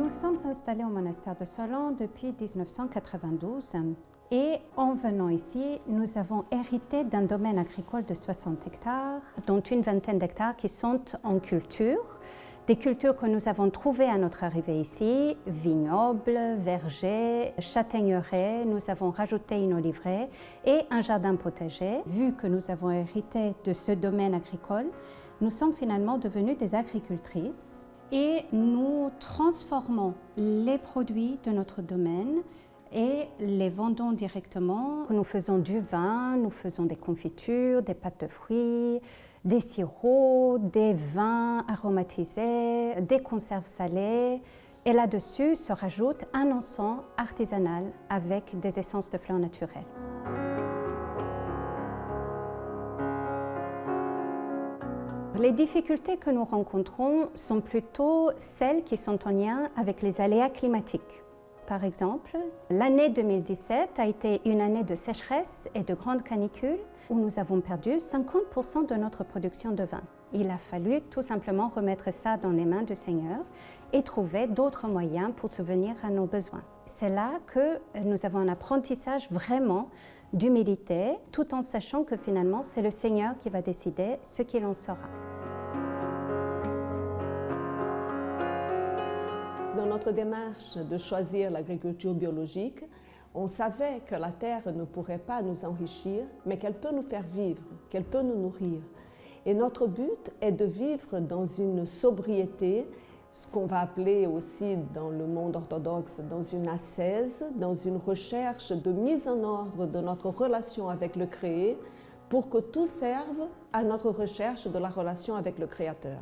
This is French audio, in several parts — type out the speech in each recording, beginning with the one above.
Nous sommes installés au monastère de Solon depuis 1992 et en venant ici, nous avons hérité d'un domaine agricole de 60 hectares, dont une vingtaine d'hectares qui sont en culture. Des cultures que nous avons trouvées à notre arrivée ici, vignobles, vergers, châtaigneraies, nous avons rajouté une oliveraie et un jardin potager. Vu que nous avons hérité de ce domaine agricole, nous sommes finalement devenues des agricultrices et nous transformons les produits de notre domaine et les vendons directement. Nous faisons du vin, nous faisons des confitures, des pâtes de fruits, des sirops, des vins aromatisés, des conserves salées. Et là-dessus se rajoute un encens artisanal avec des essences de fleurs naturelles. Les difficultés que nous rencontrons sont plutôt celles qui sont en lien avec les aléas climatiques. Par exemple, l'année 2017 a été une année de sécheresse et de grande canicule où nous avons perdu 50% de notre production de vin. Il a fallu tout simplement remettre ça dans les mains du Seigneur et trouver d'autres moyens pour subvenir à nos besoins. C'est là que nous avons un apprentissage vraiment d'humilité, tout en sachant que finalement c'est le Seigneur qui va décider ce qu'il en sera. Dans notre démarche de choisir l'agriculture biologique, on savait que la terre ne pourrait pas nous enrichir, mais qu'elle peut nous faire vivre, qu'elle peut nous nourrir. Et notre but est de vivre dans une sobriété, ce qu'on va appeler aussi dans le monde orthodoxe, dans une ascèse, dans une recherche de mise en ordre de notre relation avec le créé, pour que tout serve à notre recherche de la relation avec le Créateur.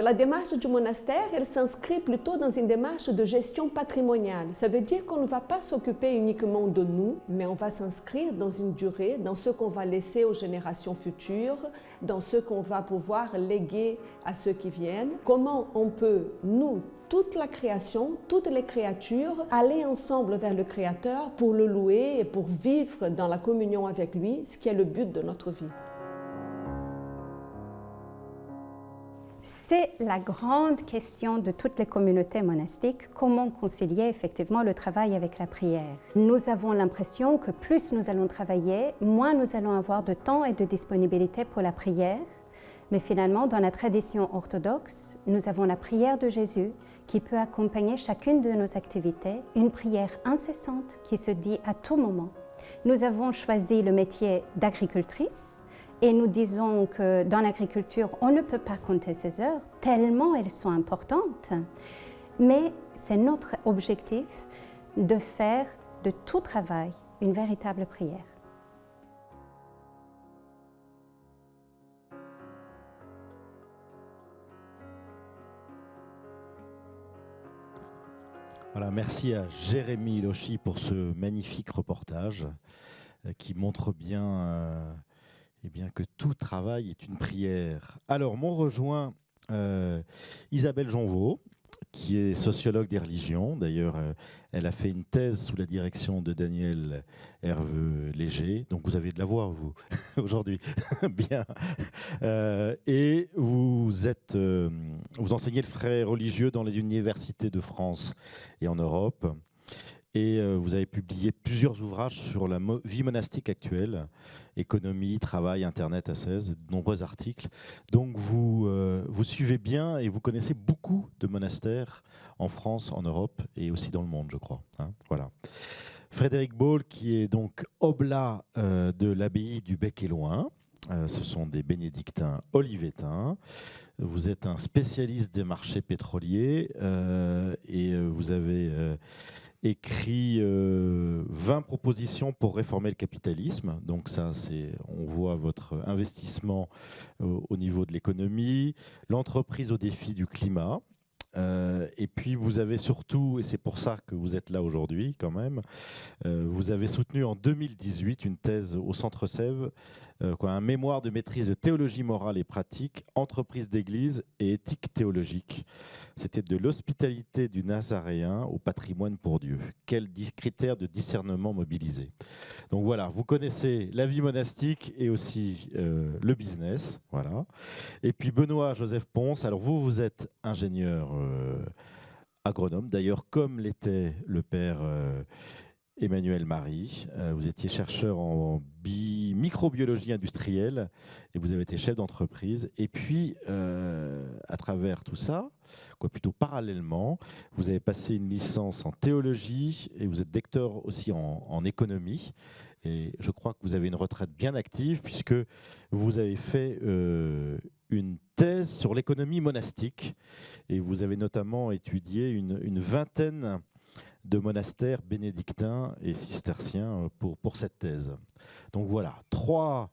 La démarche du monastère, elle s'inscrit plutôt dans une démarche de gestion patrimoniale. Ça veut dire qu'on ne va pas s'occuper uniquement de nous, mais on va s'inscrire dans une durée, dans ce qu'on va laisser aux générations futures, dans ce qu'on va pouvoir léguer à ceux qui viennent. Comment on peut, nous, toute la création, toutes les créatures, aller ensemble vers le Créateur pour le louer et pour vivre dans la communion avec lui, ce qui est le but de notre vie. C'est la grande question de toutes les communautés monastiques, comment concilier effectivement le travail avec la prière. Nous avons l'impression que plus nous allons travailler, moins nous allons avoir de temps et de disponibilité pour la prière. Mais finalement, dans la tradition orthodoxe, nous avons la prière de Jésus qui peut accompagner chacune de nos activités, une prière incessante qui se dit à tout moment. Nous avons choisi le métier d'agricultrice. Et nous disons que dans l'agriculture, on ne peut pas compter ces heures, tellement elles sont importantes. Mais c'est notre objectif de faire de tout travail une véritable prière. Voilà, merci à Jérémy Lochi pour ce magnifique reportage qui montre bien... Eh bien, que tout travail est une prière. Alors, m'ont rejoint Isabelle Jonvaux, qui est sociologue des religions. D'ailleurs, elle a fait une thèse sous la direction de Daniel Hervé-Léger. Donc, vous avez de la voix, vous, aujourd'hui. Bien. Et vous enseignez le frais religieux dans les universités de France et en Europe. Et vous avez publié plusieurs ouvrages sur la vie monastique actuelle, économie, travail, internet, ascèse, de nombreux articles. Donc vous suivez bien et vous connaissez beaucoup de monastères en France, en Europe et aussi dans le monde, je crois. Hein, voilà. Frédéric Ball, qui est donc oblat de l'abbaye du Bec-et-Loing. Ce sont des bénédictins olivétains. Vous êtes un spécialiste des marchés pétroliers et vous avez... écrit 20 propositions pour réformer le capitalisme. Donc ça, on voit votre investissement au niveau de l'économie, l'entreprise au défi du climat, Et puis vous avez surtout, et c'est pour ça que vous êtes là aujourd'hui quand même, vous avez soutenu en 2018 une thèse au Centre Sèvres, un mémoire de maîtrise de théologie morale et pratique, entreprise d'église et éthique théologique. C'était de l'hospitalité du Nazaréen au patrimoine pour Dieu. Quels critères de discernement mobiliser? Donc voilà, vous connaissez la vie monastique et aussi le business. Voilà. Et puis Benoît Joseph Ponce, alors vous êtes ingénieur agronome, d'ailleurs comme l'était le père Emmanuel Marie. Vous étiez chercheur en microbiologie industrielle et vous avez été chef d'entreprise. Et puis, à travers tout ça, plutôt parallèlement, vous avez passé une licence en théologie et vous êtes docteur aussi en économie. Et je crois que vous avez une retraite bien active puisque vous avez fait une thèse sur l'économie monastique et vous avez notamment étudié une vingtaine de monastères bénédictins et cisterciens pour cette thèse. Donc voilà, 3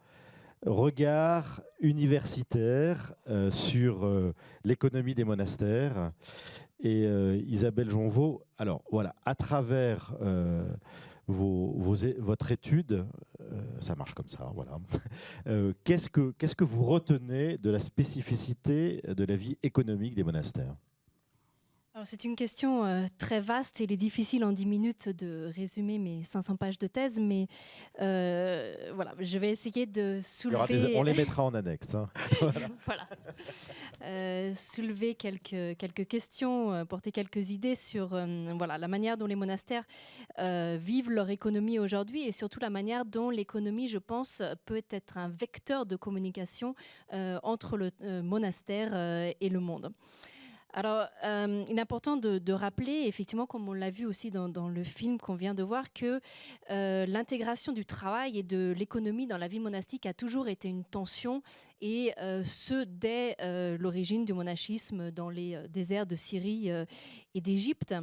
regards universitaires sur l'économie des monastères. Et Isabelle Jonvaux, alors voilà, à travers votre étude, ça marche comme ça, voilà. Qu'est-ce que vous retenez de la spécificité de la vie économique des monastères ? Alors, c'est une question très vaste et il est difficile en 10 minutes de résumer mes 500 pages de thèse, mais voilà, je vais essayer de soulever... On les mettra en annexe. Hein. Voilà. Soulever quelques questions, porter quelques idées sur voilà, la manière dont les monastères vivent leur économie aujourd'hui et surtout la manière dont l'économie, je pense, peut être un vecteur de communication entre le monastère et le monde. Alors, il est important de rappeler, effectivement, comme on l'a vu aussi dans le film qu'on vient de voir, que l'intégration du travail et de l'économie dans la vie monastique a toujours été une tension, et ce, dès l'origine du monachisme dans les déserts de Syrie et d'Égypte.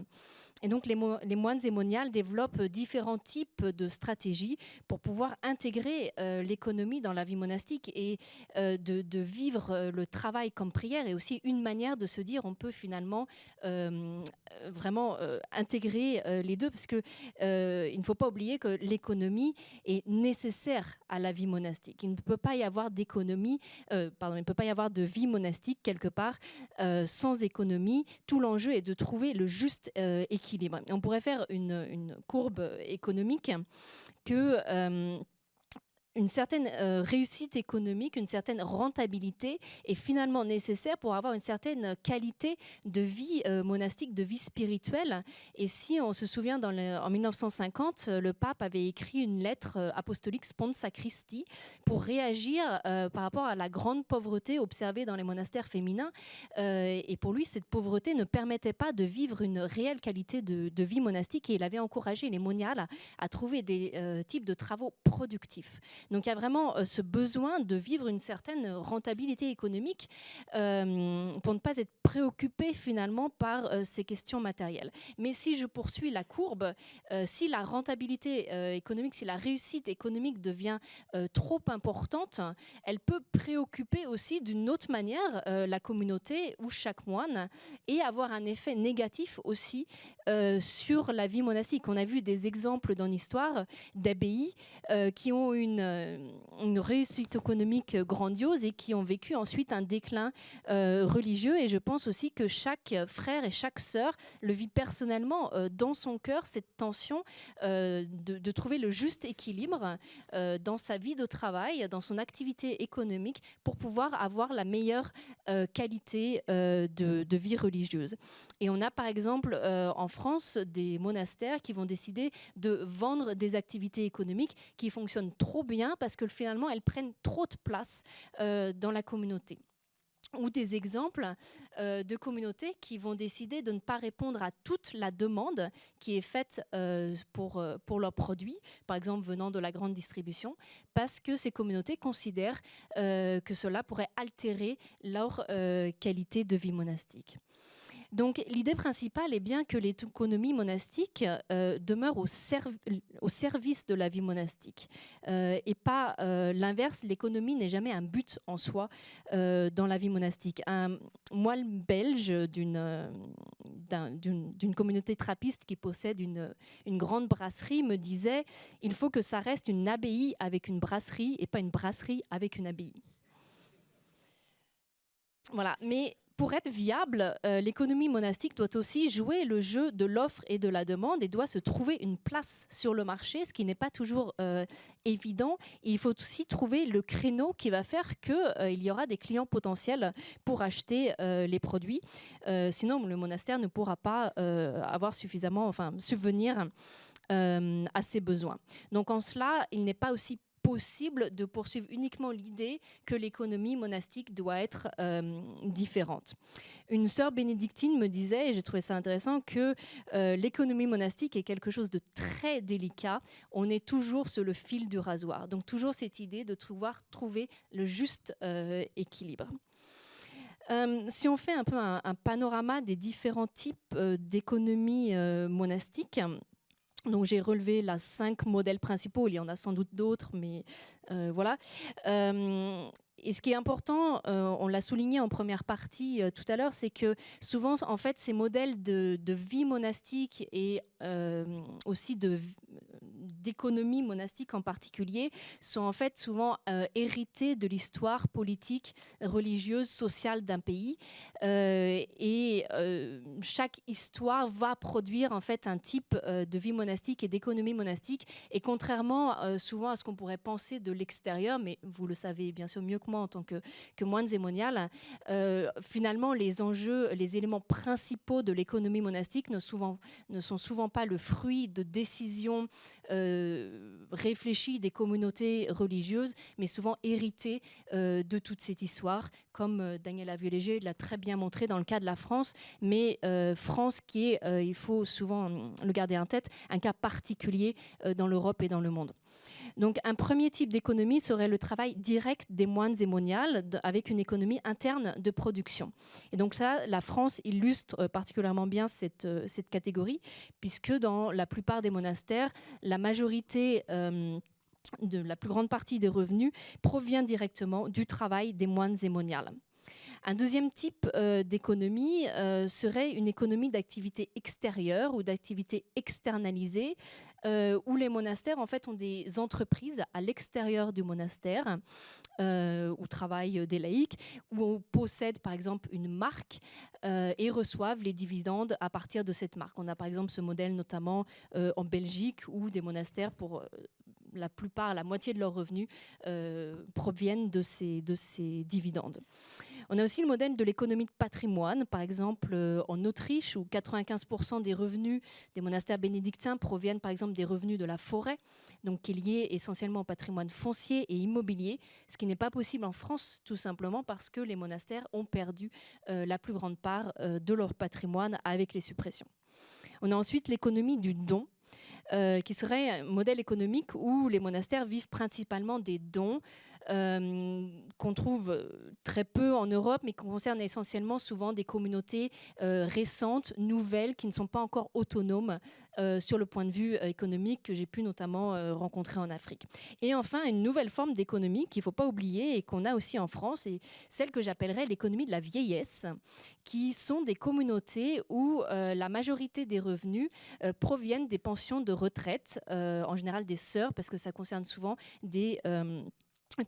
Et donc, les moines et moniales développent différents types de stratégies pour pouvoir intégrer l'économie dans la vie monastique et de vivre le travail comme prière, et aussi une manière de se dire on peut finalement vraiment intégrer les deux, parce que il ne faut pas oublier que l'économie est nécessaire à la vie monastique. Il ne peut pas y avoir d'économie, il ne peut pas y avoir de vie monastique quelque part sans économie. Tout l'enjeu est de trouver le juste équilibre. On pourrait faire une courbe économique que une certaine réussite économique, une certaine rentabilité est finalement nécessaire pour avoir une certaine qualité de vie monastique, de vie spirituelle. Et si on se souvient, en 1950, le pape avait écrit une lettre apostolique Sponsa Christi pour réagir par rapport à la grande pauvreté observée dans les monastères féminins. Et pour lui, cette pauvreté ne permettait pas de vivre une réelle qualité de vie monastique, et il avait encouragé les moniales à trouver des types de travaux productifs. Donc il y a vraiment ce besoin de vivre une certaine rentabilité économique pour ne pas être préoccupé finalement par ces questions matérielles. Mais si je poursuis la courbe, si la rentabilité économique, si la réussite économique devient trop importante, elle peut préoccuper aussi d'une autre manière la communauté ou chaque moine, et avoir un effet négatif aussi sur la vie monastique. On a vu des exemples dans l'histoire d'abbayes qui ont une réussite économique grandiose et qui ont vécu ensuite un déclin religieux. Et je pense aussi que chaque frère et chaque sœur le vit personnellement dans son cœur, cette tension de trouver le juste équilibre dans sa vie de travail, dans son activité économique, pour pouvoir avoir la meilleure qualité de vie religieuse. Et on a par exemple en France des monastères qui vont décider de vendre des activités économiques qui fonctionnent trop bien parce que finalement elles prennent trop de place dans la communauté. Ou des exemples de communautés qui vont décider de ne pas répondre à toute la demande qui est faite pour leurs produits, par exemple venant de la grande distribution, parce que ces communautés considèrent que cela pourrait altérer leur qualité de vie monastique. Donc l'idée principale est bien que l'économie monastique demeure au service de la vie monastique et pas l'inverse. L'économie n'est jamais un but en soi dans la vie monastique. Un moine belge d'une communauté trappiste qui possède une grande brasserie me disait « Il faut que ça reste une abbaye avec une brasserie et pas une brasserie avec une abbaye ». Voilà, mais pour être viable, l'économie monastique doit aussi jouer le jeu de l'offre et de la demande et doit se trouver une place sur le marché, ce qui n'est pas toujours évident. Il faut aussi trouver le créneau qui va faire qu'il y aura des clients potentiels pour acheter les produits. Sinon, le monastère ne pourra pas subvenir à ses besoins. Donc en cela, il n'est pas aussi possible de poursuivre uniquement l'idée que l'économie monastique doit être différente. Une sœur bénédictine me disait, et j'ai trouvé ça intéressant, que l'économie monastique est quelque chose de très délicat. On est toujours sur le fil du rasoir. Donc toujours cette idée de trouver le juste équilibre. Si on fait un peu un panorama des différents types d'économie monastique, donc j'ai relevé 5 modèles principaux, il y en a sans doute d'autres, mais voilà. Et ce qui est important, on l'a souligné en première partie tout à l'heure, c'est que souvent, en fait, ces modèles de vie monastique et aussi d'économie monastique en particulier sont en fait souvent hérités de l'histoire politique, religieuse, sociale d'un pays. Chaque histoire va produire en fait un type de vie monastique et d'économie monastique. Et contrairement souvent à ce qu'on pourrait penser de l'extérieur, mais vous le savez bien sûr mieux que moi en tant que moine zémonial, finalement les enjeux, les éléments principaux de l'économie monastique ne sont souvent pas le fruit de décisions réfléchies des communautés religieuses, mais souvent héritées de toute cette histoire, comme Daniela Vieux-Léger l'a très bien montré dans le cas de la France, mais France qui est, il faut souvent le garder en tête, un cas particulier dans l'Europe et dans le monde. Donc un premier type d'économie serait le travail direct des moines zémoniales avec une économie interne de production. Et donc ça, la France illustre particulièrement bien cette catégorie, puisque dans la plupart des monastères, la majorité de la plus grande partie des revenus provient directement du travail des moines zémoniales. Un deuxième type d'économie serait une économie d'activité extérieure ou d'activité externalisée, où les monastères en fait ont des entreprises à l'extérieur du monastère où travaillent des laïcs, où on possède par exemple une marque et reçoivent les dividendes à partir de cette marque. On a par exemple ce modèle notamment en Belgique où des monastères pour la moitié de leurs revenus proviennent de ces dividendes. On a aussi le modèle de l'économie de patrimoine, par exemple en Autriche, où 95% des revenus des monastères bénédictins proviennent par exemple des revenus de la forêt, donc qui est lié essentiellement au patrimoine foncier et immobilier, ce qui n'est pas possible en France, tout simplement parce que les monastères ont perdu la plus grande part de leur patrimoine avec les suppressions. On a ensuite l'économie du don, qui serait un modèle économique où les monastères vivent principalement des dons, qu'on trouve très peu en Europe, mais qui concernent essentiellement souvent des communautés récentes, nouvelles, qui ne sont pas encore autonomes sur le point de vue économique, que j'ai pu notamment rencontrer en Afrique. Et enfin, une nouvelle forme d'économie qu'il ne faut pas oublier et qu'on a aussi en France, et celle que j'appellerais l'économie de la vieillesse, qui sont des communautés où la majorité des revenus proviennent des pensions de retraite, en général des sœurs, parce que ça concerne souvent des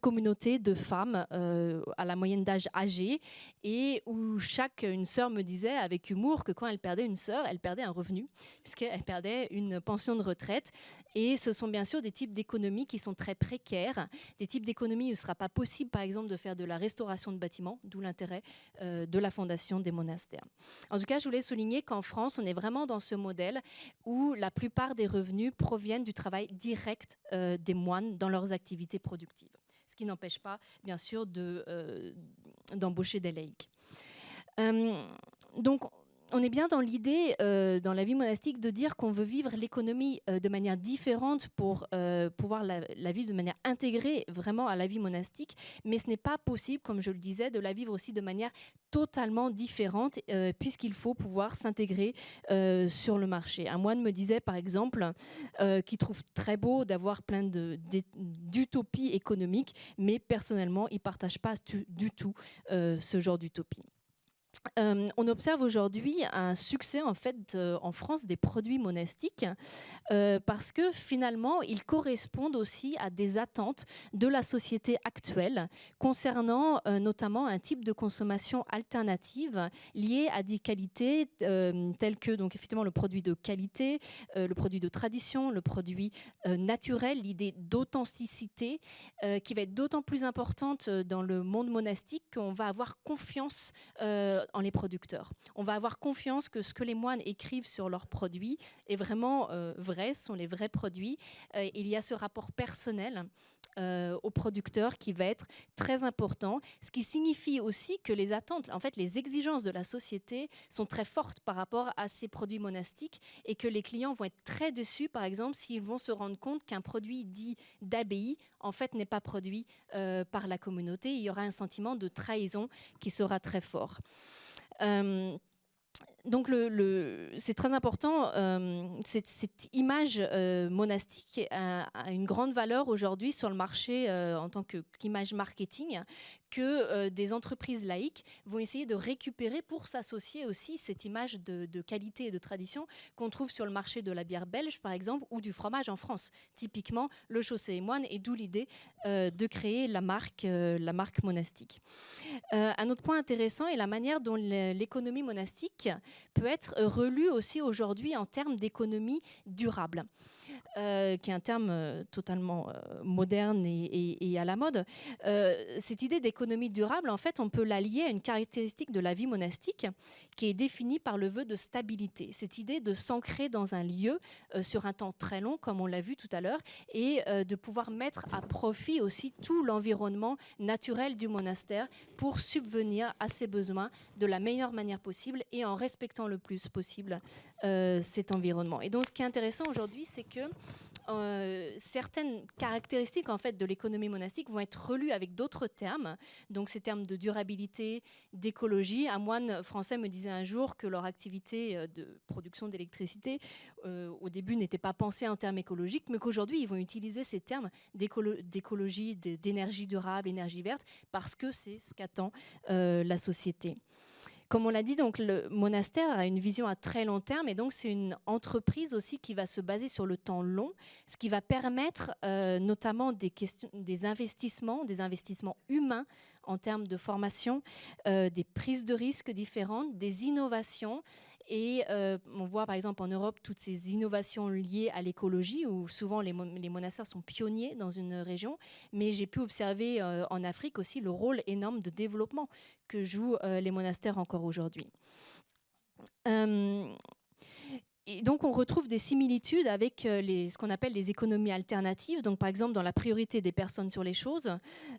communauté de femmes à la moyenne d'âge âgée, et où une sœur me disait avec humour que quand elle perdait une sœur, elle perdait un revenu, puisqu'elle perdait une pension de retraite. Et ce sont bien sûr des types d'économies qui sont très précaires, des types d'économies où il ne sera pas possible par exemple de faire de la restauration de bâtiments, d'où l'intérêt de la fondation des monastères. En tout cas, je voulais souligner qu'en France, on est vraiment dans ce modèle où la plupart des revenus proviennent du travail direct des moines dans leurs activités productives. Ce qui n'empêche pas, bien sûr, d'embaucher des laïcs. Donc, on est bien dans l'idée, dans la vie monastique, de dire qu'on veut vivre l'économie de manière différente pour pouvoir la vivre de manière intégrée vraiment à la vie monastique, mais ce n'est pas possible, comme je le disais, de la vivre aussi de manière totalement différente, puisqu'il faut pouvoir s'intégrer sur le marché. Un moine me disait, par exemple, qu'il trouve très beau d'avoir plein d'utopies économiques, mais personnellement, il ne partage pas du tout ce genre d'utopie. On observe aujourd'hui un succès en fait en France des produits monastiques parce que finalement ils correspondent aussi à des attentes de la société actuelle concernant notamment un type de consommation alternative lié à des qualités telles que donc effectivement le produit de qualité, le produit de tradition, le produit naturel, l'idée d'authenticité qui va être d'autant plus importante dans le monde monastique qu'on va avoir confiance en les producteurs. On va avoir confiance que ce que les moines écrivent sur leurs produits est vraiment vrai, sont les vrais produits. Il y a ce rapport personnel au producteur qui va être très important, ce qui signifie aussi que les attentes, en fait les exigences de la société sont très fortes par rapport à ces produits monastiques et que les clients vont être très déçus, par exemple, s'ils vont se rendre compte qu'un produit dit d'abbaye, en fait, n'est pas produit par la communauté. Il y aura un sentiment de trahison qui sera très fort. Donc c'est très important, cette image monastique a une grande valeur aujourd'hui sur le marché en tant qu'image marketing que des entreprises laïques vont essayer de récupérer pour s'associer aussi cette image de qualité et de tradition qu'on trouve sur le marché de la bière belge par exemple ou du fromage en France, typiquement le Chaussée et Moine, et d'où l'idée de créer la marque monastique. Un autre point intéressant est la manière dont l'économie monastique peut être relue aussi aujourd'hui en termes d'économie durable, qui est un terme totalement moderne et à la mode. Cette idée d'économie durable, en fait, on peut la lier à une caractéristique de la vie monastique qui est définie par le vœu de stabilité. Cette idée de s'ancrer dans un lieu sur un temps très long, comme on l'a vu tout à l'heure, et de pouvoir mettre à profit aussi tout l'environnement naturel du monastère pour subvenir à ses besoins de la meilleure manière possible et en respectant le plus possible cet environnement. Et donc, ce qui est intéressant aujourd'hui, c'est que certaines caractéristiques en fait de l'économie monastique vont être relues avec d'autres termes. Donc, ces termes de durabilité, d'écologie. Un moine français me disait un jour que leur activité de production d'électricité, au début, n'était pas pensée en termes écologiques, mais qu'aujourd'hui, ils vont utiliser ces termes d'écologie, d'énergie durable, énergie verte, parce que c'est ce qu'attend la société. Comme on l'a dit, donc, le monastère a une vision à très long terme et donc c'est une entreprise aussi qui va se baser sur le temps long, ce qui va permettre notamment des investissements humains en termes de formation, des prises de risques différentes, des innovations. Et on voit par exemple en Europe toutes ces innovations liées à l'écologie où souvent les monastères sont pionniers dans une région, mais j'ai pu observer en Afrique aussi le rôle énorme de développement que jouent les monastères encore aujourd'hui. Et donc, on retrouve des similitudes avec ce qu'on appelle les économies alternatives. Donc, par exemple, dans la priorité des personnes sur les choses,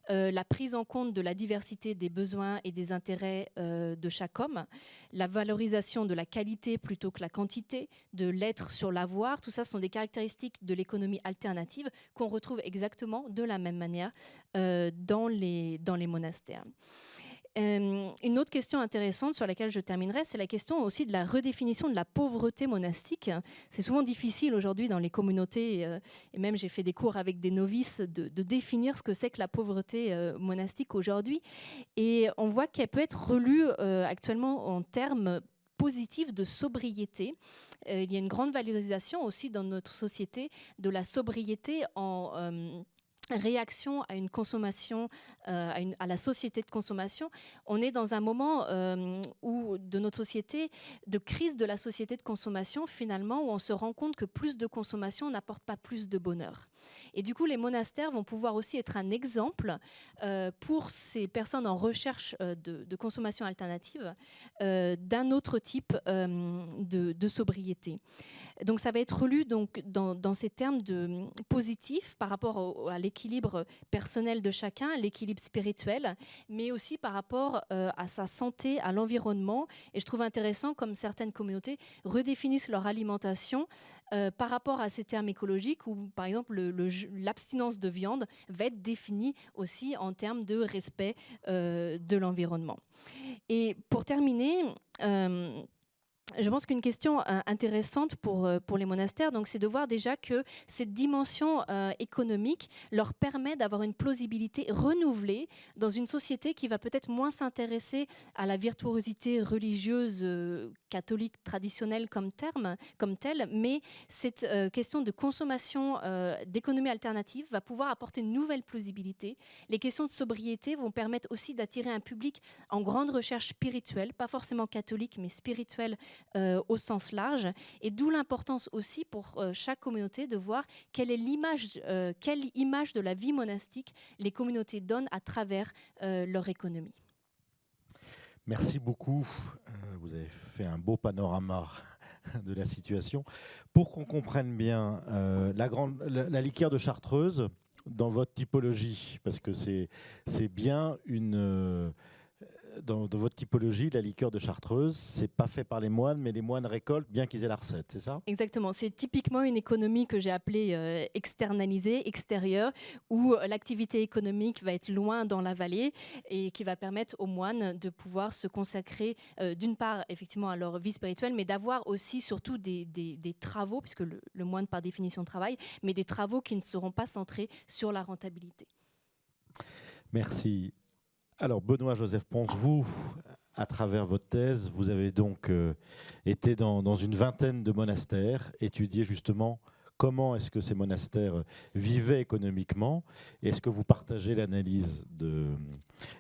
la prise en compte de la diversité des besoins et des intérêts de chaque homme, la valorisation de la qualité plutôt que la quantité, de l'être sur l'avoir. Tout ça sont des caractéristiques de l'économie alternative qu'on retrouve exactement de la même manière dans les monastères. Une autre question intéressante sur laquelle je terminerai, c'est la question aussi de la redéfinition de la pauvreté monastique. C'est souvent difficile aujourd'hui dans les communautés, et même j'ai fait des cours avec des novices, de définir ce que c'est que la pauvreté monastique aujourd'hui. Et on voit qu'elle peut être relue actuellement en termes positifs de sobriété. Il y a une grande valorisation aussi dans notre société de la sobriété en réaction à une consommation, à la société de consommation. On est dans un moment où, de notre société, de crise de la société de consommation, finalement, où on se rend compte que plus de consommation n'apporte pas plus de bonheur. Et du coup, les monastères vont pouvoir aussi être un exemple pour ces personnes en recherche de consommation alternative d'un autre type de sobriété. Donc, ça va être relu donc, dans ces termes positifs par rapport à l'équilibre personnel de chacun, l'équilibre spirituel, mais aussi par rapport à sa santé, à l'environnement Et je trouve intéressant comme certaines communautés redéfinissent leur alimentation par rapport à ces termes écologiques où, par exemple, l'abstinence de viande va être définie aussi en termes de respect de l'environnement. Et pour terminer, je pense qu'une question intéressante pour les monastères, donc, c'est de voir déjà que cette dimension économique leur permet d'avoir une plausibilité renouvelée dans une société qui va peut-être moins s'intéresser à la virtuosité religieuse catholique traditionnelle comme telle, mais cette question de consommation d'économie alternative va pouvoir apporter une nouvelle plausibilité. Les questions de sobriété vont permettre aussi d'attirer un public en grande recherche spirituelle, pas forcément catholique, mais spirituelle au sens large, et d'où l'importance aussi pour chaque communauté de voir quelle image de la vie monastique les communautés donnent à travers leur économie. Merci beaucoup. Vous avez fait un beau panorama de la situation. Pour qu'on comprenne bien, la liqueur de Chartreuse, dans votre typologie, parce que c'est bien une... Dans votre typologie, la liqueur de Chartreuse, c'est pas fait par les moines, mais les moines récoltent bien qu'ils aient la recette, c'est ça? Exactement. C'est typiquement une économie que j'ai appelée externalisée, extérieure, où l'activité économique va être loin dans la vallée et qui va permettre aux moines de pouvoir se consacrer d'une part effectivement à leur vie spirituelle, mais d'avoir aussi surtout des travaux, puisque le moine par définition travaille, mais des travaux qui ne seront pas centrés sur la rentabilité. Merci. Alors, Benoît-Joseph Pons, vous, à travers votre thèse, vous avez donc été dans une vingtaine de monastères, étudié justement comment est-ce que ces monastères vivaient économiquement. Est-ce que vous partagez l'analyse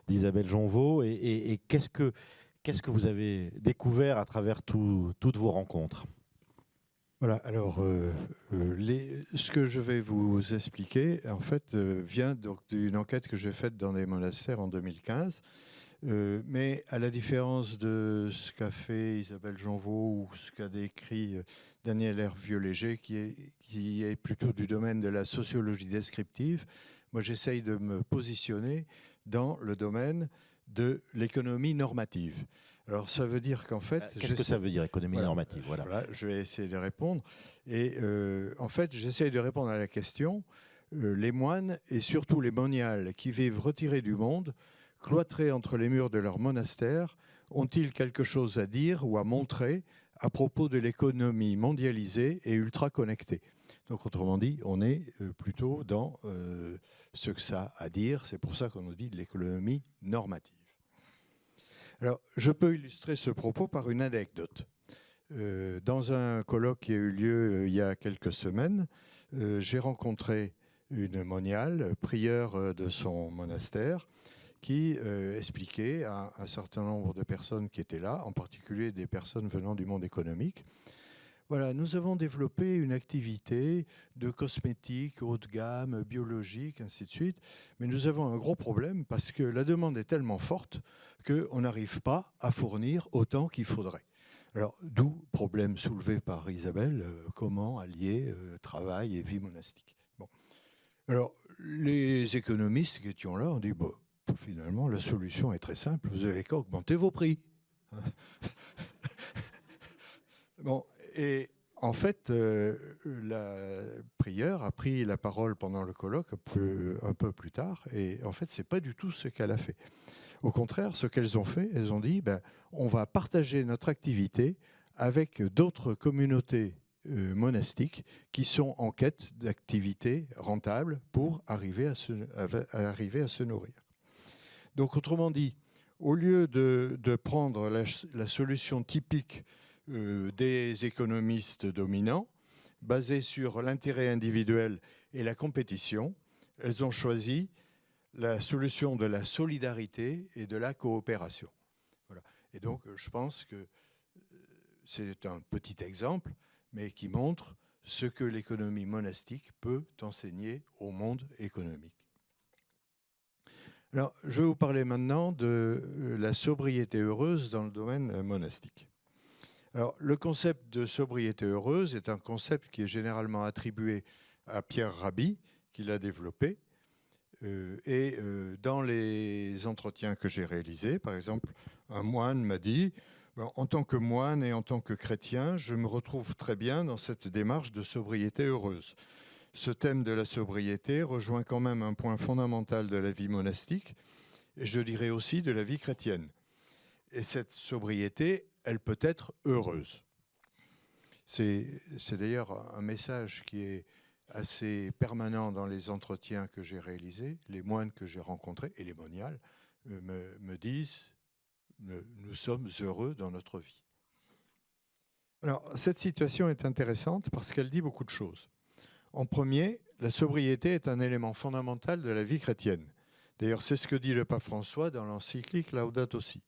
d'Isabelle Jonvaux et qu'est-ce que vous avez découvert à travers toutes vos rencontres? Voilà, alors ce que je vais vous expliquer, en fait, vient donc d'une enquête que j'ai faite dans les monastères en 2015. Mais à la différence de ce qu'a fait Isabelle Jonvaux ou ce qu'a décrit Daniel Hervieux-Léger, qui est plutôt du domaine de la sociologie descriptive, moi j'essaye de me positionner dans le domaine de l'économie normative. Alors, ça veut dire qu'en fait... Qu'est-ce que ça veut dire, économie normative? Voilà, je vais essayer de répondre. Et en fait, j'essaie de répondre à la question, les moines et surtout les moniales qui vivent retirés du monde, cloîtrés entre les murs de leur monastère, ont-ils quelque chose à dire ou à montrer à propos de l'économie mondialisée et ultra connectée? Donc, autrement dit, on est plutôt dans ce que ça a à dire. C'est pour ça qu'on nous dit de l'économie normative. Alors, je peux illustrer ce propos par une anecdote. Dans un colloque qui a eu lieu il y a quelques semaines, j'ai rencontré une moniale, prieure de son monastère, qui expliquait à un certain nombre de personnes qui étaient là, en particulier des personnes venant du monde économique, voilà, nous avons développé une activité de cosmétiques haut de gamme, biologique, ainsi de suite. Mais nous avons un gros problème parce que la demande est tellement forte qu'on n'arrive pas à fournir autant qu'il faudrait. Alors, d'où problème soulevé par Isabelle, comment allier travail et vie monastique. Bon. Alors, les économistes qui étaient là ont dit, bon, finalement, la solution est très simple, vous avez qu'à augmenter vos prix. Bon. Et en fait, la prieure a pris la parole pendant le colloque un peu plus tard. Et en fait, ce n'est pas du tout ce qu'elle a fait. Au contraire, ce qu'elles ont fait, elles ont dit, on va partager notre activité avec d'autres communautés monastiques qui sont en quête d'activités rentables pour arriver à se nourrir. Donc, autrement dit, au lieu de prendre la solution typique des économistes dominants, basés sur l'intérêt individuel et la compétition, elles ont choisi la solution de la solidarité et de la coopération. Voilà. Et donc, je pense que c'est un petit exemple, mais qui montre ce que l'économie monastique peut enseigner au monde économique. Alors, je vais vous parler maintenant de la sobriété heureuse dans le domaine monastique. Alors, le concept de sobriété heureuse est un concept qui est généralement attribué à Pierre Rabhi, qui l'a développé. Dans les entretiens que j'ai réalisés, par exemple, un moine m'a dit En tant que moine et en tant que chrétien, je me retrouve très bien dans cette démarche de sobriété heureuse. Ce thème de la sobriété rejoint quand même un point fondamental de la vie monastique, et je dirais aussi de la vie chrétienne. Et cette sobriété, elle peut être heureuse. C'est d'ailleurs un message qui est assez permanent dans les entretiens que j'ai réalisés. Les moines que j'ai rencontrés, et les moniales, me disent « nous sommes heureux dans notre vie ». Alors, cette situation est intéressante parce qu'elle dit beaucoup de choses. En premier, la sobriété est un élément fondamental de la vie chrétienne. D'ailleurs, c'est ce que dit le pape François dans l'encyclique Laudato Si.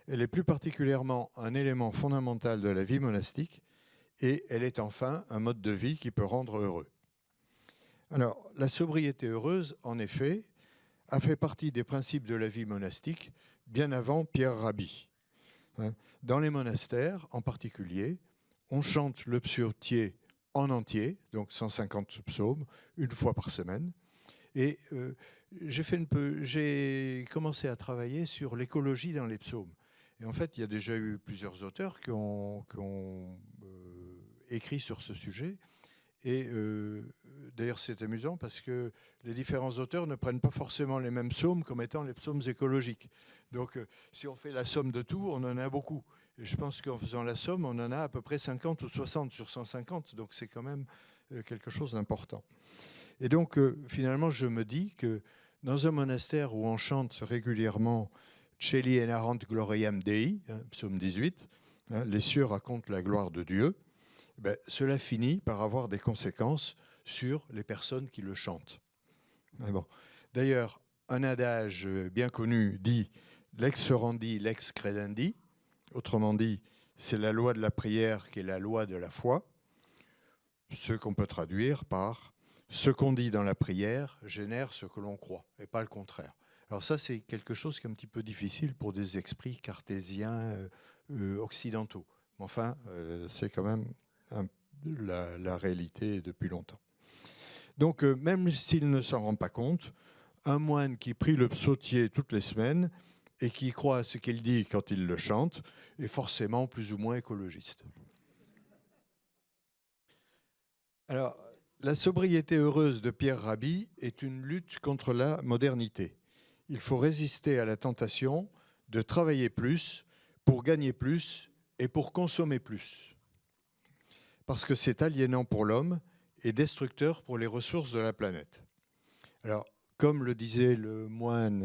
Elle est plus particulièrement un élément fondamental de la vie monastique et elle est enfin un mode de vie qui peut rendre heureux. Alors, la sobriété heureuse, en effet, a fait partie des principes de la vie monastique bien avant Pierre Rabhi. Dans les monastères, en particulier, on chante le psautier en entier, donc 150 psaumes, une fois par semaine. Et j'ai commencé à travailler sur l'écologie dans les psaumes. Et en fait, il y a déjà eu plusieurs auteurs qui ont écrit sur ce sujet. Et d'ailleurs, c'est amusant parce que les différents auteurs ne prennent pas forcément les mêmes psaumes comme étant les psaumes écologiques. Donc, si on fait la somme de tout, on en a beaucoup. Et je pense qu'en faisant la somme, on en a à peu près 50 ou 60 sur 150. Donc, c'est quand même quelque chose d'important. Et donc, finalement, je me dis que dans un monastère où on chante régulièrement « Celi enarrant gloriam Dei », psaume 18, les cieux racontent la gloire de Dieu, cela finit par avoir des conséquences sur les personnes qui le chantent. Bon. D'ailleurs, un adage bien connu dit « lex orandi, lex credendi », autrement dit, c'est la loi de la prière qui est la loi de la foi, ce qu'on peut traduire par « ce qu'on dit dans la prière génère ce que l'on croit », et pas le contraire. Alors ça, c'est quelque chose qui est un petit peu difficile pour des esprits cartésiens occidentaux. Mais enfin, c'est quand même la réalité depuis longtemps. Donc, même s'il ne s'en rend pas compte, un moine qui prie le psautier toutes les semaines et qui croit à ce qu'il dit quand il le chante est forcément plus ou moins écologiste. Alors, la sobriété heureuse de Pierre Rabhi est une lutte contre la modernité. Il faut résister à la tentation de travailler plus pour gagner plus et pour consommer plus. Parce que c'est aliénant pour l'homme et destructeur pour les ressources de la planète. Alors, comme le disait le moine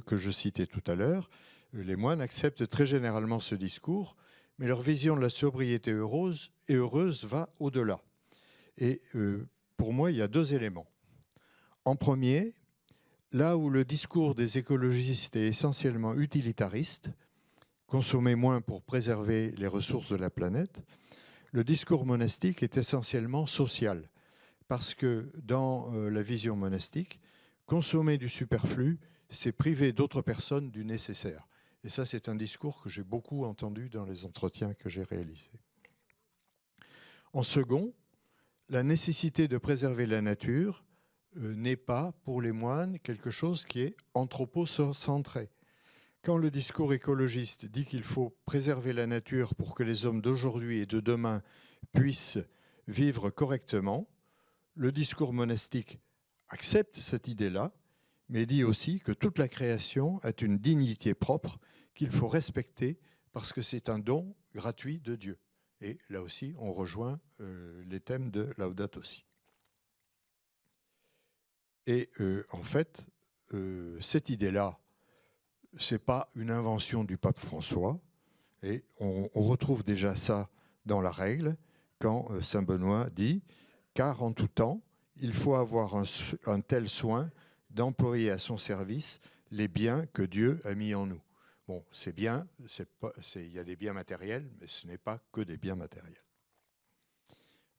que je citais tout à l'heure, les moines acceptent très généralement ce discours, mais leur vision de la sobriété heureuse va au-delà. Et pour moi, il y a deux éléments. En premier, là où le discours des écologistes est essentiellement utilitariste, consommer moins pour préserver les ressources de la planète, le discours monastique est essentiellement social, parce que dans la vision monastique, consommer du superflu, c'est priver d'autres personnes du nécessaire. Et ça, c'est un discours que j'ai beaucoup entendu dans les entretiens que j'ai réalisés. En second, la nécessité de préserver la nature n'est pas, pour les moines, quelque chose qui est anthropocentré. Quand le discours écologiste dit qu'il faut préserver la nature pour que les hommes d'aujourd'hui et de demain puissent vivre correctement, le discours monastique accepte cette idée-là, mais dit aussi que toute la création a une dignité propre qu'il faut respecter parce que c'est un don gratuit de Dieu. Et là aussi, on rejoint les thèmes de Laudato Si. Et en fait, cette idée-là, ce n'est pas une invention du pape François, et on retrouve déjà ça dans la règle, quand saint Benoît dit « Car en tout temps, il faut avoir un tel soin d'employer à son service les biens que Dieu a mis en nous. » Bon, c'est bien, il y a des biens matériels, mais ce n'est pas que des biens matériels.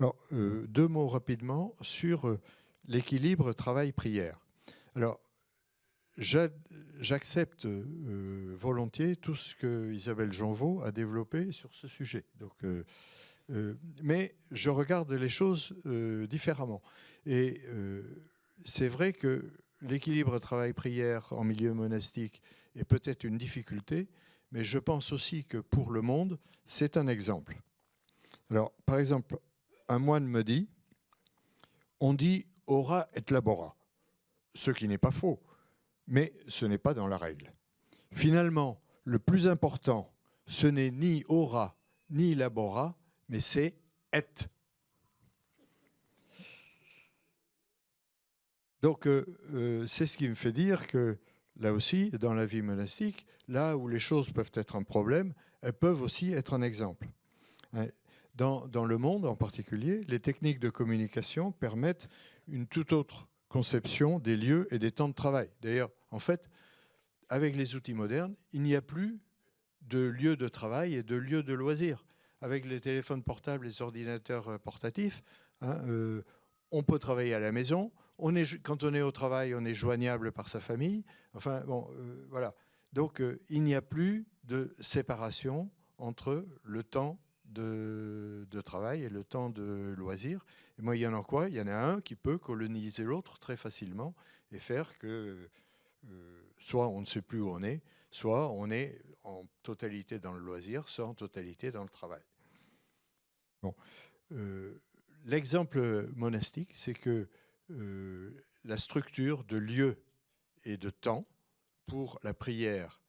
Alors, deux mots rapidement sur l'équilibre travail-prière. Alors, j'accepte volontiers tout ce que Isabelle Janvaux a développé sur ce sujet. Donc, mais je regarde les choses différemment. Et c'est vrai que l'équilibre travail-prière en milieu monastique est peut-être une difficulté, mais je pense aussi que pour le monde, c'est un exemple. Alors, par exemple, un moine me dit, on dit « ora et labora », ce qui n'est pas faux, mais ce n'est pas dans la règle. Finalement, le plus important, ce n'est ni ora ni labora, mais c'est et. Donc, c'est ce qui me fait dire que, là aussi, dans la vie monastique, là où les choses peuvent être un problème, elles peuvent aussi être un exemple. Dans le monde en particulier, les techniques de communication permettent une toute autre conception des lieux et des temps de travail. D'ailleurs, en fait, avec les outils modernes, il n'y a plus de lieux de travail et de lieux de loisirs. Avec les téléphones portables, les ordinateurs portatifs, on peut travailler à la maison. Quand on est au travail, on est joignable par sa famille. Enfin, bon, voilà. Donc, il n'y a plus de séparation entre le temps de travail et le temps de loisir. Et moi, il y en a quoi ? Il y en a un qui peut coloniser l'autre très facilement et faire que soit on ne sait plus où on est, soit on est en totalité dans le loisir, soit en totalité dans le travail. Bon. L'exemple monastique, c'est que la structure de lieu et de temps pour la prière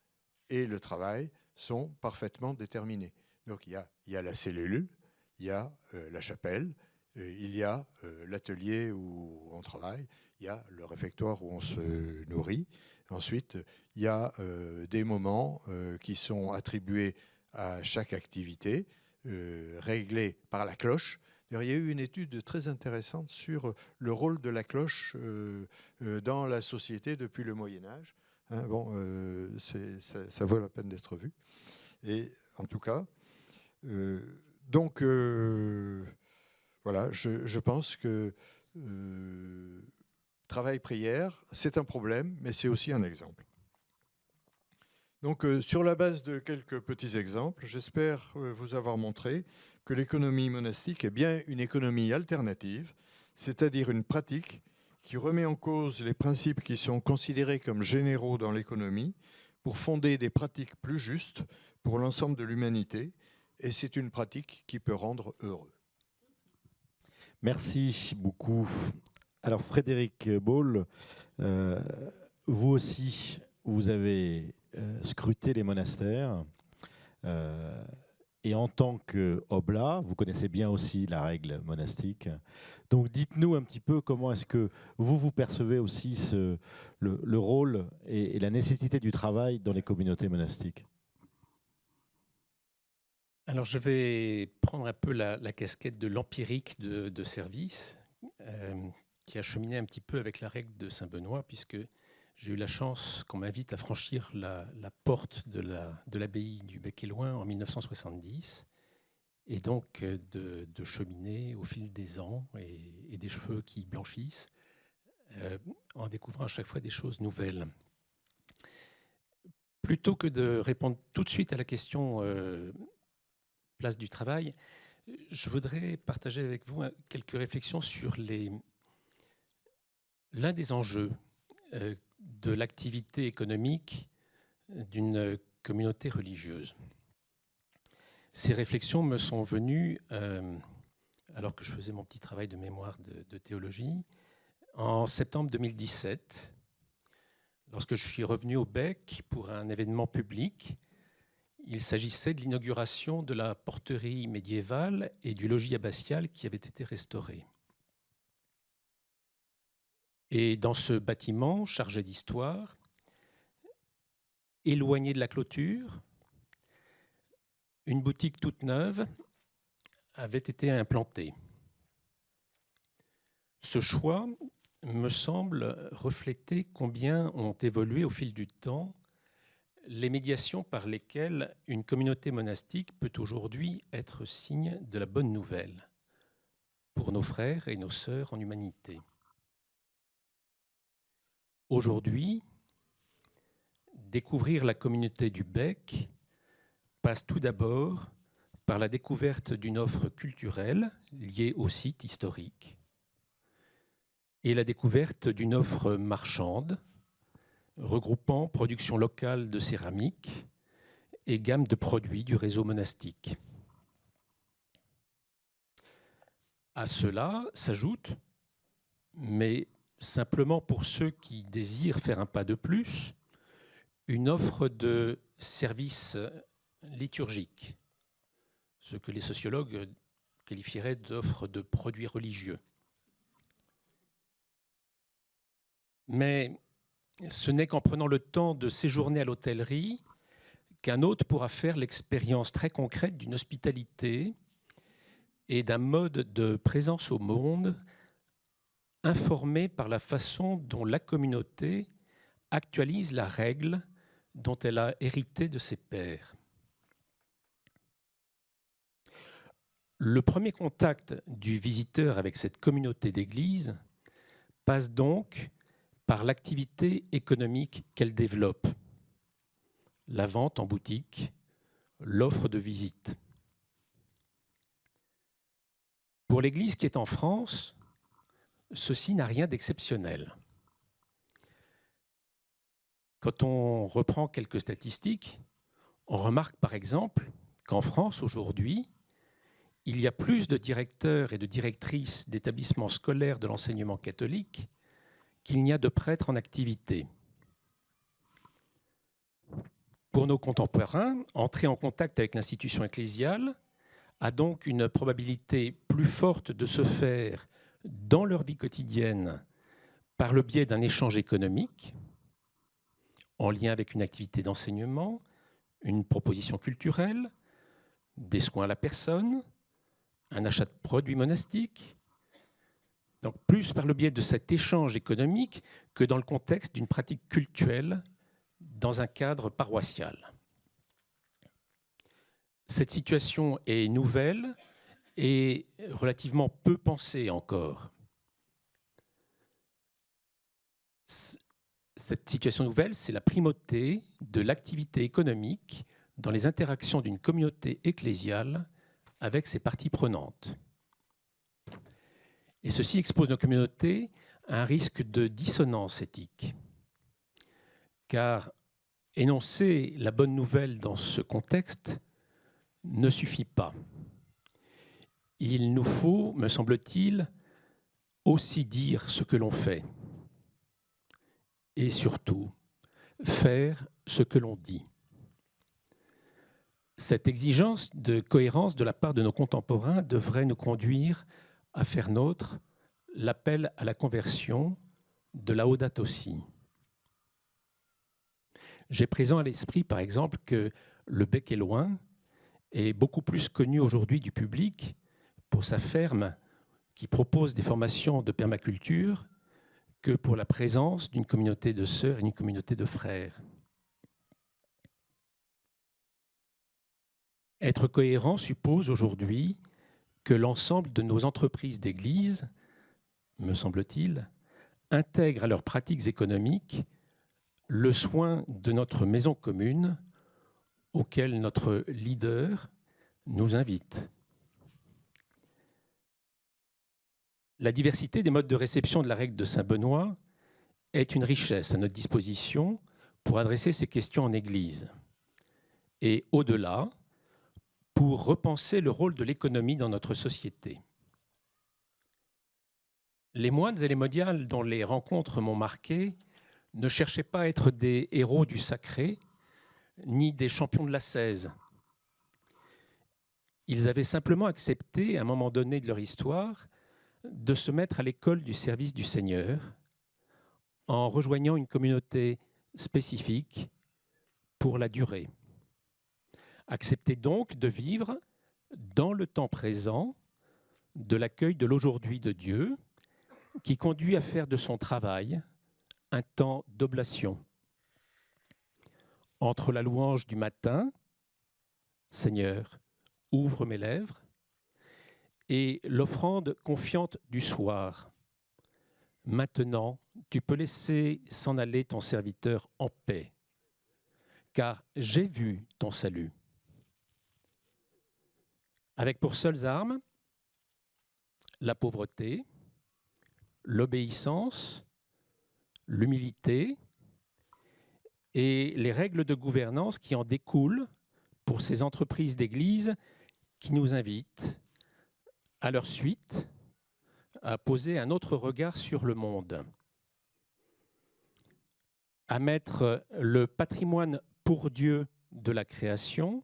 et le travail sont parfaitement déterminées. Donc il y a la cellule, il y a la chapelle, il y a l'atelier où on travaille, il y a le réfectoire où on se nourrit. Ensuite, il y a des moments qui sont attribués à chaque activité, réglés par la cloche. Il y a eu une étude très intéressante sur le rôle de la cloche dans la société depuis le Moyen-Âge. Bon, ça vaut la peine d'être vu. Et en tout cas, voilà, je pense que travail-prière, c'est un problème, mais c'est aussi un exemple. Donc, sur la base de quelques petits exemples, j'espère vous avoir montré que l'économie monastique est bien une économie alternative, c'est-à-dire une pratique qui remet en cause les principes qui sont considérés comme généraux dans l'économie pour fonder des pratiques plus justes pour l'ensemble de l'humanité. Et c'est une pratique qui peut rendre heureux. Merci beaucoup. Alors Frédéric Ball, vous aussi, vous avez scruté les monastères. Et en tant qu'oblat, vous connaissez bien aussi la règle monastique. Donc dites-nous un petit peu comment est-ce que vous percevez aussi le rôle et la nécessité du travail dans les communautés monastiques. Alors je vais prendre un peu la casquette de l'empirique de service, qui a cheminé un petit peu avec la règle de Saint-Benoît, puisque j'ai eu la chance qu'on m'invite à franchir la porte de l'abbaye du Bec-et-Loing en 1970, et donc de cheminer au fil des ans et des cheveux qui blanchissent, en découvrant à chaque fois des choses nouvelles. Plutôt que de répondre tout de suite à la question place du travail, je voudrais partager avec vous quelques réflexions sur l'un des enjeux de l'activité économique d'une communauté religieuse. Ces réflexions me sont venues, alors que je faisais mon petit travail de mémoire de théologie, en septembre 2017, lorsque je suis revenu au Bec pour un événement public. Il s'agissait de l'inauguration de la porterie médiévale et du logis abbatial qui avait été restauré. Et dans ce bâtiment chargé d'histoire, éloigné de la clôture, une boutique toute neuve avait été implantée. Ce choix me semble refléter combien ont évolué au fil du temps les médiations par lesquelles une communauté monastique peut aujourd'hui être signe de la bonne nouvelle pour nos frères et nos sœurs en humanité. Aujourd'hui, découvrir la communauté du Bec passe tout d'abord par la découverte d'une offre culturelle liée au site historique et la découverte d'une offre marchande regroupant production locale de céramique et gamme de produits du réseau monastique. À cela s'ajoute, mais simplement pour ceux qui désirent faire un pas de plus, une offre de services liturgiques, ce que les sociologues qualifieraient d'offre de produits religieux. Mais ce n'est qu'en prenant le temps de séjourner à l'hôtellerie qu'un hôte pourra faire l'expérience très concrète d'une hospitalité et d'un mode de présence au monde informé par la façon dont la communauté actualise la règle dont elle a hérité de ses pères. Le premier contact du visiteur avec cette communauté d'église passe donc par l'activité économique qu'elle développe, la vente en boutique, l'offre de visite. Pour l'Église qui est en France, ceci n'a rien d'exceptionnel. Quand on reprend quelques statistiques, on remarque par exemple qu'en France aujourd'hui, il y a plus de directeurs et de directrices d'établissements scolaires de l'enseignement catholique qu'il n'y a de prêtres en activité. Pour nos contemporains, entrer en contact avec l'institution ecclésiale a donc une probabilité plus forte de se faire dans leur vie quotidienne par le biais d'un échange économique, en lien avec une activité d'enseignement, une proposition culturelle, des soins à la personne, un achat de produits monastiques, donc plus par le biais de cet échange économique que dans le contexte d'une pratique cultuelle dans un cadre paroissial. Cette situation est nouvelle et relativement peu pensée encore. Cette situation nouvelle, c'est la primauté de l'activité économique dans les interactions d'une communauté ecclésiale avec ses parties prenantes. Et ceci expose nos communautés à un risque de dissonance éthique. Car énoncer la bonne nouvelle dans ce contexte ne suffit pas. Il nous faut, me semble-t-il, aussi dire ce que l'on fait. Et surtout, faire ce que l'on dit. Cette exigence de cohérence de la part de nos contemporains devrait nous conduire à faire nôtre l'appel à la conversion de Laudato Si. J'ai présent à l'esprit, par exemple, que le Bec et Loing est beaucoup plus connu aujourd'hui du public pour sa ferme qui propose des formations de permaculture que pour la présence d'une communauté de sœurs et d'une communauté de frères. Être cohérent suppose aujourd'hui que l'ensemble de nos entreprises d'église, me semble-t-il, intègrent à leurs pratiques économiques le soin de notre maison commune auquel notre leader nous invite. La diversité des modes de réception de la règle de Saint-Benoît est une richesse à notre disposition pour adresser ces questions en Église. Et au-delà, pour repenser le rôle de l'économie dans notre société. Les moines et les moniales dont les rencontres m'ont marqué ne cherchaient pas à être des héros du sacré, ni des champions de l'ascèse. Ils avaient simplement accepté, à un moment donné de leur histoire, de se mettre à l'école du service du Seigneur en rejoignant une communauté spécifique pour la durée. Accepter donc de vivre dans le temps présent de l'accueil de l'aujourd'hui de Dieu qui conduit à faire de son travail un temps d'oblation. Entre la louange du matin, Seigneur, ouvre mes lèvres, et l'offrande confiante du soir. Maintenant, tu peux laisser s'en aller ton serviteur en paix, car j'ai vu ton salut. Avec pour seules armes la pauvreté, l'obéissance, l'humilité et les règles de gouvernance qui en découlent pour ces entreprises d'église qui nous invitent, à leur suite, à poser un autre regard sur le monde, à mettre le patrimoine pour Dieu de la création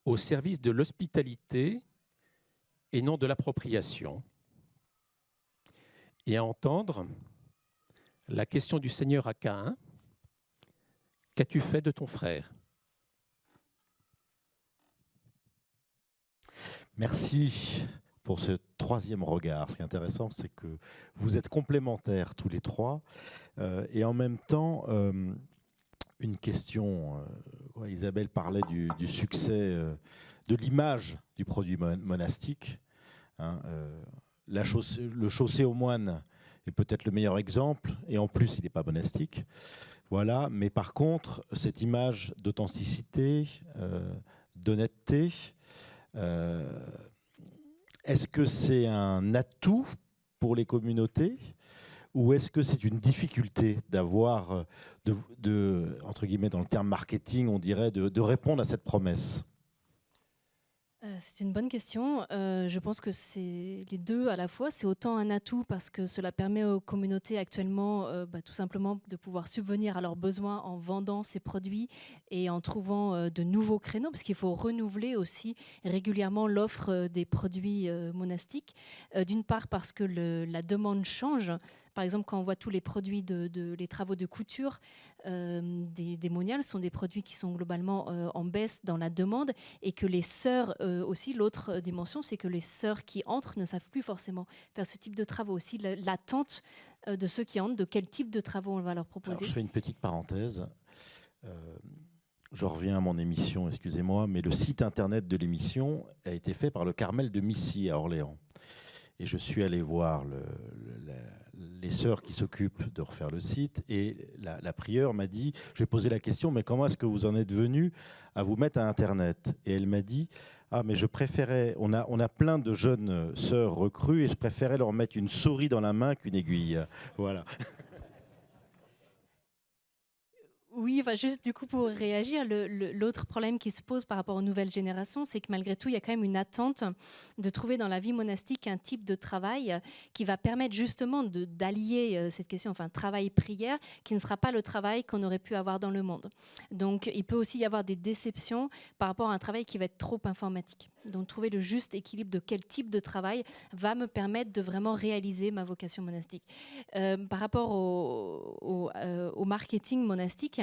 au service de l'hospitalité et non de l'appropriation, et à entendre la question du Seigneur à Caïn: qu'as-tu fait de ton frère? Merci pour ce troisième regard. Ce qui est intéressant, c'est que vous êtes complémentaires tous les trois, et en même temps, une question. Isabelle parlait du succès, de l'image du produit monastique. Hein, le chaussé aux moines est peut-être le meilleur exemple, et en plus, il n'est pas monastique. Voilà. Mais par contre, cette image d'authenticité, d'honnêteté, est-ce que c'est un atout pour les communautés, ou est-ce que c'est une difficulté d'avoir, entre guillemets, dans le terme marketing, on dirait, de répondre à cette promesse? C'est une bonne question. Je pense que c'est les deux à la fois. C'est autant un atout parce que cela permet aux communautés actuellement tout simplement de pouvoir subvenir à leurs besoins en vendant ces produits et en trouvant de nouveaux créneaux, parce qu'il faut renouveler aussi régulièrement l'offre des produits monastiques. D'une part parce que la demande change. Par exemple, quand on voit tous les produits les travaux de couture des moniales, sont des produits qui sont globalement en baisse dans la demande, et que les sœurs aussi, l'autre dimension, c'est que les sœurs qui entrent ne savent plus forcément faire ce type de travaux. Aussi l'attente de ceux qui entrent, de quel type de travaux on va leur proposer. Alors, je fais une petite parenthèse. Je reviens à mon émission, excusez-moi, mais le site internet de l'émission a été fait par le Carmel de Missy à Orléans. Et je suis allé voir les sœurs qui s'occupent de refaire le site, et la prieure m'a dit, je lui ai posé la question, mais comment est-ce que vous en êtes venu à vous mettre à Internet? Et elle m'a dit, ah mais je préférais, on a plein de jeunes sœurs recrues, et je préférais leur mettre une souris dans la main qu'une aiguille. Voilà. Oui, juste du coup pour réagir, l'autre problème qui se pose par rapport aux nouvelles générations, c'est que malgré tout, il y a quand même une attente de trouver dans la vie monastique un type de travail qui va permettre justement d'allier cette question, enfin travail-prière, qui ne sera pas le travail qu'on aurait pu avoir dans le monde. Donc il peut aussi y avoir des déceptions par rapport à un travail qui va être trop informatique. Donc trouver le juste équilibre de quel type de travail va me permettre de vraiment réaliser ma vocation monastique. Par rapport au marketing monastique,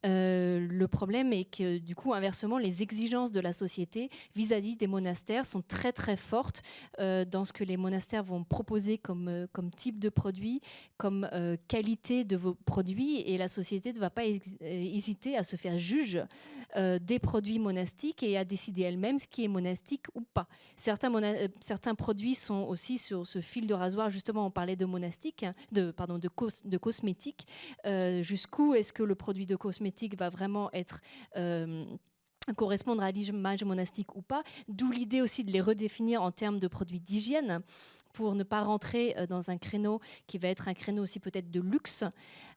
le problème est que du coup, inversement, les exigences de la société vis-à-vis des monastères sont très très fortes dans ce que les monastères vont proposer comme type de produit, comme qualité de vos produits, et la société ne va pas hésiter à se faire juge des produits monastiques et à décider elle-même ce qui est monastique ou pas. Certains produits sont aussi sur ce fil de rasoir. Justement, on parlait de monastique, de cosmétique. Jusqu'où est-ce que le produit de cosmétique va vraiment être correspondre à l'image monastique ou pas, d'où l'idée aussi de les redéfinir en termes de produits d'hygiène, pour ne pas rentrer dans un créneau qui va être un créneau aussi peut-être de luxe.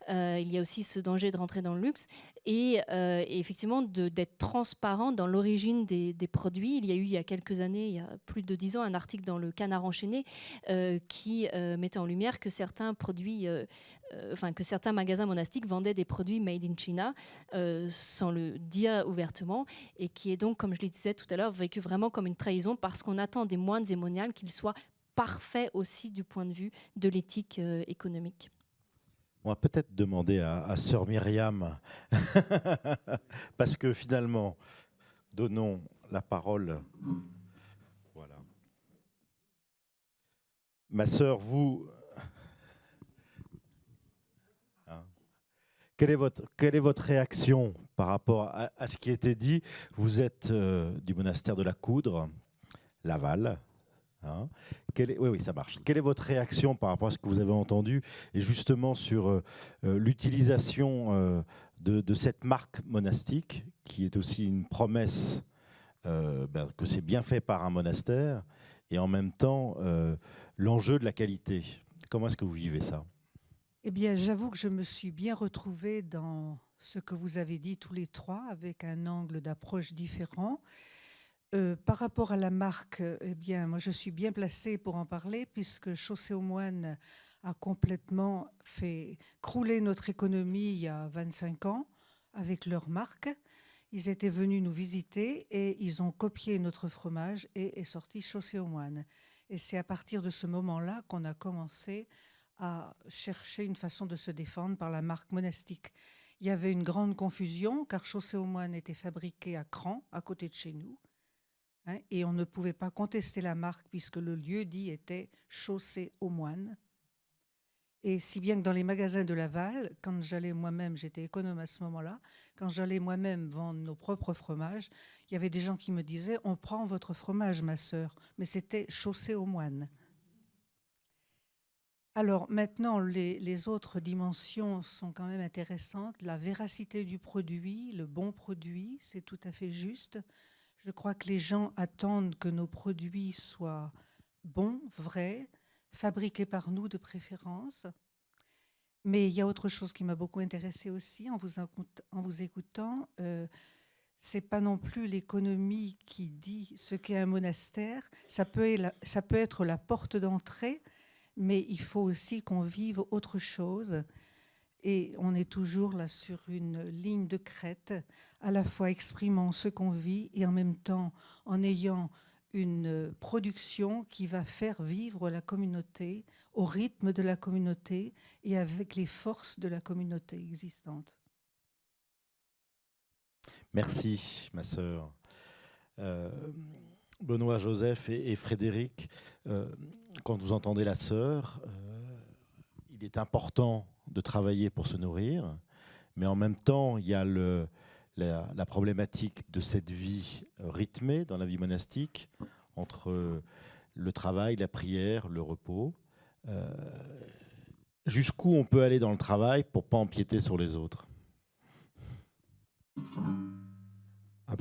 Il y a aussi ce danger de rentrer dans le luxe. Et effectivement, d'être transparent dans l'origine des produits. Il y a quelques années, il y a plus de 10 ans, un article dans le Canard enchaîné qui mettait en lumière que certains produits, que certains magasins monastiques vendaient des produits made in China sans le dire ouvertement, et qui est donc, comme je le disais tout à l'heure, vécu vraiment comme une trahison, parce qu'on attend des moines et moniales qu'ils soient parfait aussi du point de vue de l'éthique économique. On va peut-être demander à sœur Myriam, parce que finalement, donnons la parole. Voilà. Ma sœur, vous, quelle est votre réaction par rapport à ce qui a été dit? Vous êtes du monastère de la Coudre, Laval. Hein, oui, ça marche. Quelle est votre réaction par rapport à ce que vous avez entendu, et justement sur l'utilisation de cette marque monastique, qui est aussi une promesse que c'est bien fait par un monastère, et en même temps l'enjeu de la qualité? Comment est-ce que vous vivez ça? Eh bien, j'avoue que je me suis bien retrouvée dans ce que vous avez dit tous les trois avec un angle d'approche différent. Par rapport à la marque, eh bien, moi je suis bien placée pour en parler puisque Chaussée aux Moines a complètement fait crouler notre économie il y a 25 ans avec leur marque. Ils étaient venus nous visiter et ils ont copié notre fromage et est sorti Chaussée aux Moines. Et c'est à partir de ce moment-là qu'on a commencé à chercher une façon de se défendre par la marque monastique. Il y avait une grande confusion car Chaussée aux Moines était fabriqué à Cran, à côté de chez nous. Et on ne pouvait pas contester la marque puisque le lieu-dit était Chaussée aux Moines. Et si bien que dans les magasins de Laval, quand j'allais moi-même, j'étais économe à ce moment-là, quand j'allais moi-même vendre nos propres fromages, il y avait des gens qui me disaient « On prend votre fromage, ma sœur », mais c'était Chaussée aux Moines. Alors maintenant, les autres dimensions sont quand même intéressantes. La véracité du produit, le bon produit, c'est tout à fait juste. Je crois que les gens attendent que nos produits soient bons, vrais, fabriqués par nous de préférence. Mais il y a autre chose qui m'a beaucoup intéressée aussi en vous écoutant. C'est pas non plus l'économie qui dit ce qu'est un monastère. Ça peut être la porte d'entrée, mais il faut aussi qu'on vive autre chose. Et on est toujours là sur une ligne de crête, à la fois exprimant ce qu'on vit et en même temps en ayant une production qui va faire vivre la communauté au rythme de la communauté et avec les forces de la communauté existante. Merci, ma sœur. Benoît, Joseph et Frédéric, quand vous entendez la sœur, il est important de travailler pour se nourrir, mais en même temps, il y a la problématique de cette vie rythmée dans la vie monastique, entre le travail, la prière, le repos. Jusqu'où on peut aller dans le travail pour ne pas empiéter sur les autres?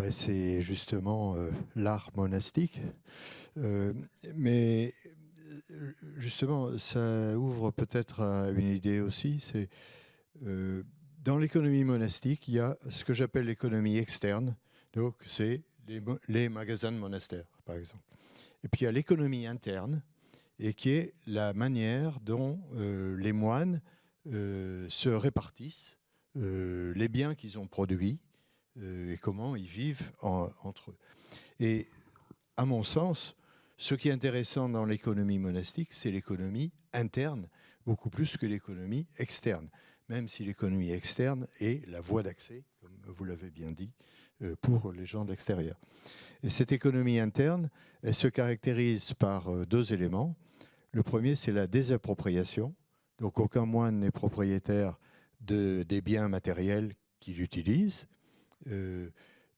C'est justement l'art monastique. Mais justement, ça ouvre peut-être à une idée aussi. C'est dans l'économie monastique, il y a ce que j'appelle l'économie externe. Donc, c'est les magasins de monastères, par exemple. Et puis, il y a l'économie interne, et qui est la manière dont les moines se répartissent les biens qu'ils ont produits et comment ils vivent entre eux. Et à mon sens, ce qui est intéressant dans l'économie monastique, c'est l'économie interne, beaucoup plus que l'économie externe, même si l'économie externe est la voie d'accès, comme vous l'avez bien dit, pour les gens de l'extérieur. Et cette économie interne, elle se caractérise par deux éléments. Le premier, c'est la désappropriation. Donc aucun moine n'est propriétaire des biens matériels qu'il utilise.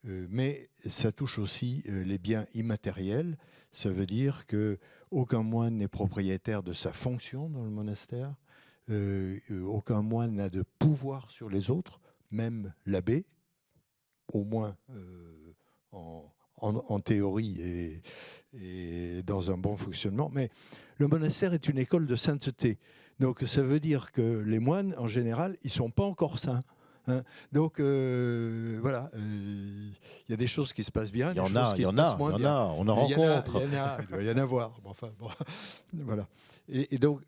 Mais ça touche aussi les biens immatériels. Ça veut dire qu'aucun moine n'est propriétaire de sa fonction dans le monastère. Aucun moine n'a de pouvoir sur les autres, même l'abbé, au moins en théorie et dans un bon fonctionnement. Mais le monastère est une école de sainteté. Donc ça veut dire que les moines, en général, ils ne sont pas encore saints. Donc voilà, il y a des choses qui se passent bien, des choses qui se passent moins bien. On en rencontre. Il doit y en avoir. Enfin, bon, voilà. Et donc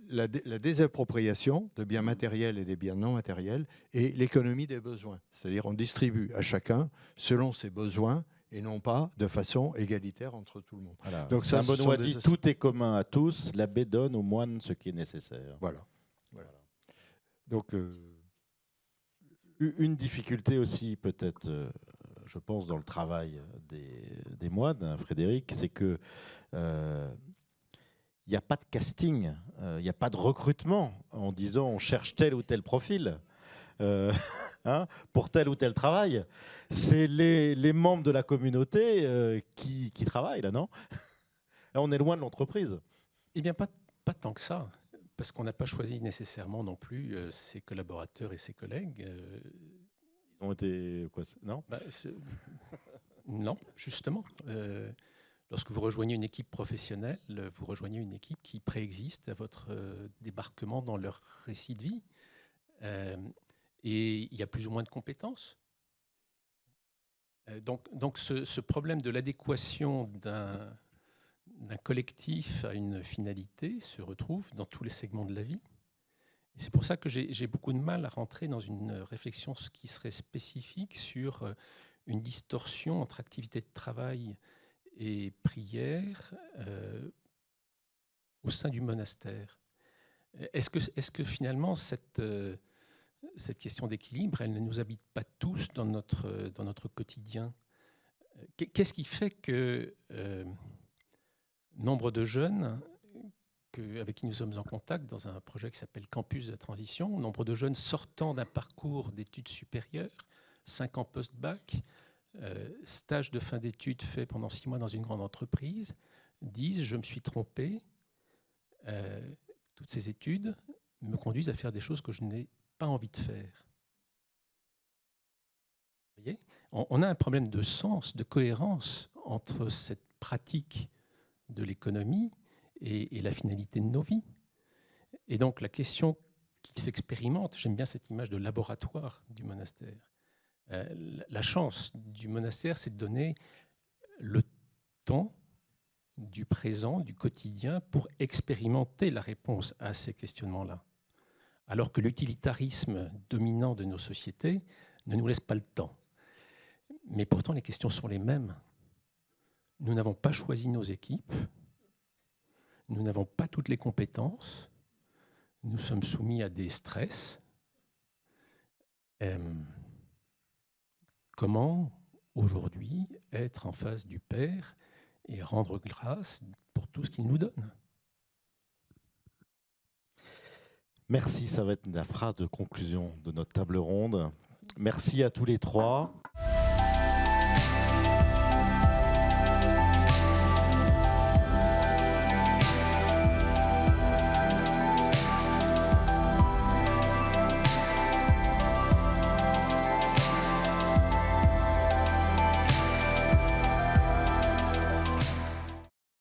la désappropriation de biens matériels et des biens non matériels et l'économie des besoins. C'est-à-dire on distribue à chacun selon ses besoins et non pas de façon égalitaire entre tout le monde. Voilà. Donc Saint Benoît dit tout est commun à tous, l'abbé donne aux moines ce qui est nécessaire. Voilà. Donc une difficulté aussi peut-être, je pense, dans le travail des moines, hein, Frédéric, c'est que il n'y a pas de casting, il n'y a pas de recrutement en disant on cherche tel ou tel profil pour tel ou tel travail. C'est les membres de la communauté qui travaillent là, non? Là, on est loin de l'entreprise. Eh bien, pas tant que ça. Parce qu'on n'a pas choisi nécessairement non plus ses collaborateurs et ses collègues. Ils ont été quoi? Non, non, justement. Lorsque vous rejoignez une équipe professionnelle, vous rejoignez une équipe qui préexiste à votre débarquement dans leur récit de vie. et il y a plus ou moins de compétences. Donc ce problème de l'adéquation d'un collectif à une finalité se retrouve dans tous les segments de la vie. Et c'est pour ça que j'ai beaucoup de mal à rentrer dans une réflexion qui serait spécifique sur une distorsion entre activité de travail et prière au sein du monastère. Est-ce que finalement cette question d'équilibre, elle ne nous habite pas tous dans notre quotidien? Qu'est-ce qui fait que nombre de jeunes avec qui nous sommes en contact dans un projet qui s'appelle Campus de la Transition, nombre de jeunes sortant d'un parcours d'études supérieures, 5 ans post-bac, stage de fin d'études fait pendant 6 mois dans une grande entreprise, disent « je me suis trompé, toutes ces études me conduisent à faire des choses que je n'ai pas envie de faire ». Vous voyez ? On a un problème de sens, de cohérence entre cette pratique de l'économie et la finalité de nos vies. Et donc la question qui s'expérimente, j'aime bien cette image de laboratoire du monastère. La chance du monastère, c'est de donner le temps du présent, du quotidien, pour expérimenter la réponse à ces questionnements-là. Alors que l'utilitarisme dominant de nos sociétés ne nous laisse pas le temps. Mais pourtant, les questions sont les mêmes. Nous n'avons pas choisi nos équipes. Nous n'avons pas toutes les compétences. Nous sommes soumis à des stress. Comment, aujourd'hui, être en face du Père et rendre grâce pour tout ce qu'il nous donne? Merci, ça va être la phrase de conclusion de notre table ronde. Merci à tous les trois.